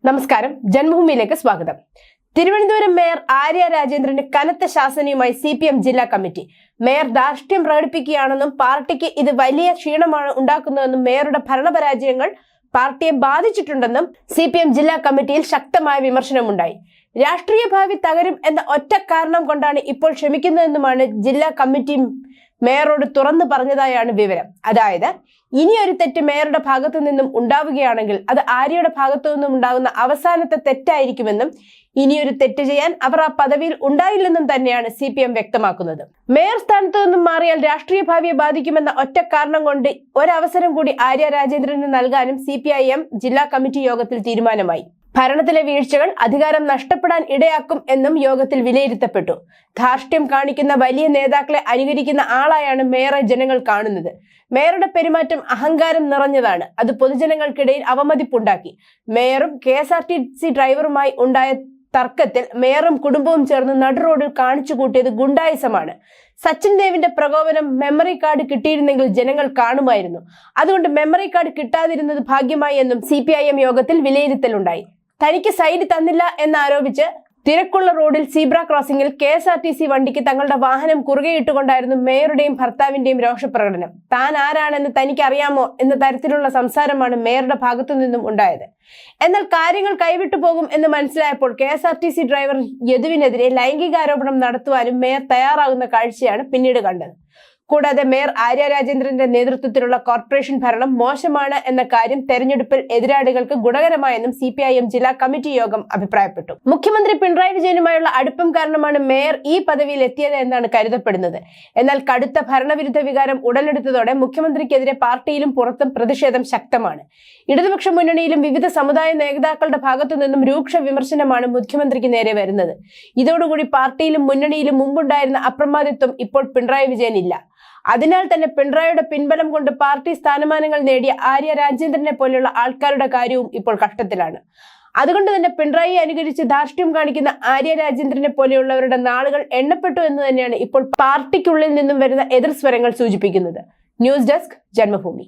നമസ്കാരം, ജന്മഭൂമിയിലേക്ക് സ്വാഗതം. തിരുവനന്തപുരം മേയർ ആര്യ രാജേന്ദ്രന് കനത്ത ശാസനയുമായി CPM ജില്ലാ കമ്മിറ്റി. മേയർ ധാർഷ്ട്യം പ്രകടിപ്പിക്കുകയാണെന്നും പാർട്ടിക്ക് ഇത് വലിയ ക്ഷീണമാണ് ഉണ്ടാക്കുന്നതെന്നും മേയറുടെ ഭരണപരാജയങ്ങൾ പാർട്ടിയെ ബാധിച്ചിട്ടുണ്ടെന്നും CPM ജില്ലാ കമ്മിറ്റിയിൽ ശക്തമായ വിമർശനമുണ്ടായി. രാഷ്ട്രീയ ഭാവി തകരും എന്ന ഒറ്റ കാരണം കൊണ്ടാണ് ഇപ്പോൾ ക്ഷമിക്കുന്നതെന്നുമാണ് ജില്ലാ കമ്മിറ്റി മേയറോട് തുറന്നു പറഞ്ഞതായാണ് വിവരം. അതായത്, ഇനിയൊരു തെറ്റ് മേയറുടെ ഭാഗത്തു നിന്നും ഉണ്ടാവുകയാണെങ്കിൽ അത് ആര്യയുടെ ഭാഗത്തു നിന്നും ഉണ്ടാകുന്ന അവസാനത്തെ തെറ്റായിരിക്കുമെന്നും ഇനിയൊരു തെറ്റ് ചെയ്യാൻ അവർ ആ പദവിയിൽ ഉണ്ടായില്ലെന്നും തന്നെയാണ് CPM വ്യക്തമാക്കുന്നത്. മേയർ സ്ഥാനത്തു നിന്നും മാറിയാൽ രാഷ്ട്രീയ ഭാവിയെ ബാധിക്കുമെന്ന ഒറ്റ കാരണം കൊണ്ട് ഒരവസരം കൂടി ആര്യ രാജേന്ദ്രന് നൽകാനും CPIM ജില്ലാ കമ്മിറ്റി യോഗത്തിൽ തീരുമാനമായി. ഭരണത്തിലെ വീഴ്ചകൾ അധികാരം നഷ്ടപ്പെടാൻ ഇടയാക്കും എന്നും യോഗത്തിൽ വിലയിരുത്തപ്പെട്ടു. ധാർഷ്ട്യം കാണിക്കുന്ന വലിയ നേതാക്കളെ അനുകരിക്കുന്ന ആളായാണ് മേയറെ ജനങ്ങൾ കാണുന്നത്. മേയറുടെ പെരുമാറ്റം അഹങ്കാരം നിറഞ്ഞതാണ്. അത് പൊതുജനങ്ങൾക്കിടയിൽ അവമതിപ്പുണ്ടാക്കി. മേയറും KSRTC ഡ്രൈവറുമായി ഉണ്ടായ തർക്കത്തിൽ മേയറും കുടുംബവും ചേർന്ന് നടുറോഡിൽ കാണിച്ചു കൂട്ടിയത് ഗുണ്ടായിസമാണ്. സച്ചിൻ ദേവിന്റെ പ്രകോപനം മെമ്മറി കാർഡ് കിട്ടിയിരുന്നെങ്കിൽ ജനങ്ങൾ കാണുമായിരുന്നു. അതുകൊണ്ട് മെമ്മറി കാർഡ് കിട്ടാതിരുന്നത് ഭാഗ്യമായി എന്നും CPIM യോഗത്തിൽ വിലയിരുത്തലുണ്ടായി. തനിക്ക് സൈഡ് തന്നില്ല എന്നാരോപിച്ച് തിരക്കുള്ള റോഡിൽ സീബ്ര ക്രോസിംഗിൽ KSRTC വണ്ടിക്ക് തങ്ങളുടെ വാഹനം കുറുകെയിട്ടുകൊണ്ടായിരുന്നു മേയറുടെയും ഭർത്താവിന്റെയും രോഷപ്രകടനം. താൻ ആരാണെന്ന് തനിക്ക് അറിയാമോ എന്ന തരത്തിലുള്ള സംസാരമാണ് മേയറുടെ ഭാഗത്തു നിന്നും ഉണ്ടായത്. എന്നാൽ കാര്യങ്ങൾ കൈവിട്ടു പോകും എന്ന് മനസ്സിലായപ്പോൾ KSRTC ഡ്രൈവർ യദുവിനെതിരെ ലൈംഗികാരോപണം നടത്തുവാനും മേയർ തയ്യാറാകുന്ന കാഴ്ചയാണ് പിന്നീട് കണ്ടത്. കൂടാതെ മേയർ ആര്യ രാജേന്ദ്രന്റെ നേതൃത്വത്തിലുള്ള കോർപ്പറേഷൻ ഭരണം മോശമാണ് എന്ന കാര്യം തെരഞ്ഞെടുപ്പിൽ എതിരാളികൾക്ക് ഗുണകരമായെന്നും CPIM ജില്ലാ കമ്മിറ്റി യോഗം അഭിപ്രായപ്പെട്ടു. മുഖ്യമന്ത്രി പിണറായി വിജയനുമായുള്ള അടുപ്പം കാരണമാണ് മേയർ ഈ പദവിയിൽ എത്തിയത് എന്നാണ് കരുതപ്പെടുന്നത്. എന്നാൽ കടുത്ത ഭരണവിരുദ്ധ വികാരം ഉടലെടുത്തതോടെ മുഖ്യമന്ത്രിക്കെതിരെ പാർട്ടിയിലും പുറത്തും പ്രതിഷേധം ശക്തമാണ്. ഇടതുപക്ഷ മുന്നണിയിലും വിവിധ സമുദായ നേതാക്കളുടെ ഭാഗത്തു നിന്നും രൂക്ഷ വിമർശനമാണ് മുഖ്യമന്ത്രിക്ക് നേരെ വരുന്നത്. ഇതോടുകൂടി പാർട്ടിയിലും മുന്നണിയിലും മുമ്പുണ്ടായിരുന്ന അപ്രമാദിത്വം ഇപ്പോൾ പിണറായി വിജയൻ ഇല്ല. അതിനാൽ തന്നെ പിണറായിയുടെ പിൻബലം കൊണ്ട് പാർട്ടി സ്ഥാനമാനങ്ങൾ നേടിയ ആര്യ രാജേന്ദ്രനെ പോലെയുള്ള ആൾക്കാരുടെ കാര്യവും ഇപ്പോൾ കഷ്ടത്തിലാണ്. അതുകൊണ്ട് തന്നെ പിണറായിയെ അനുകരിച്ച് ധാർഷ്ട്യം കാണിക്കുന്ന ആര്യ രാജേന്ദ്രനെ പോലെയുള്ളവരുടെ നാളുകൾ എണ്ണപ്പെട്ടു എന്ന് തന്നെയാണ് ഇപ്പോൾ പാർട്ടിക്കുള്ളിൽ നിന്നും വരുന്ന എതിർസ്വരങ്ങൾ സൂചിപ്പിക്കുന്നത്. News desk, Janmabhumi.